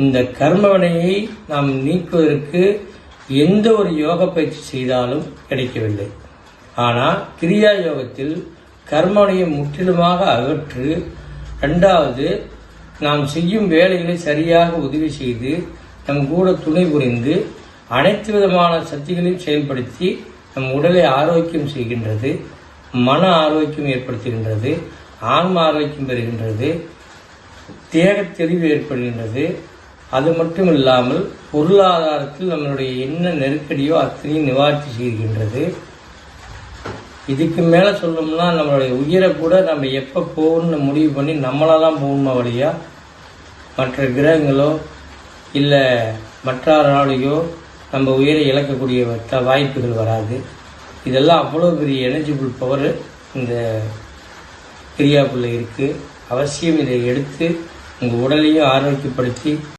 இந்த கர்மவினையை நாம் நீக்குவதற்கு எந்த ஒரு யோக பயிற்சி செய்தாலும் கிடைக்கவில்லை. ஆனால் கிரியா யோகத்தில் கர்மவினையை முற்றிலுமாக அகற்று, இரண்டாவது நாம் செய்யும் வேலைகளை சரியாக உதவி செய்து நம் கூட துணை புரிந்து அனைத்து விதமான சக்திகளையும் செயல்படுத்தி நம் உடலை ஆரோக்கியம் செய்கின்றது, மன ஆரோக்கியம் ஏற்படுத்துகின்றது, ஆன்ம ஆரோக்கியம் பெறுகின்றது, தேக தெளிவு ஏற்படுகின்றது. அது மட்டும் இல்லாமல் பொருளாதாரத்தில் நம்மளுடைய என்ன நெருக்கடியோ அத்தனையும் நிவார்த்தி செய்கின்றது. இதுக்கு மேலே சொல்லணும்னா நம்மளுடைய உயிரை கூட நம்ம எப்போ போகணும்னு முடிவு பண்ணி நம்மளாக தான் போகணுமா வழியா மற்ற கிரகங்களோ இல்லை மற்ற நாளையோ நம்ம உயிரை இழக்கக்கூடிய வாய்ப்புகள் வராது. இதெல்லாம் அவ்வளோ பெரிய எனர்ஜிபிள் பவர் இந்த கிரியாக்குள்ளே இருக்குது. அவசியம் இதை எடுத்து உங்கள் உடலையும் ஆரோக்கியப்படுத்தி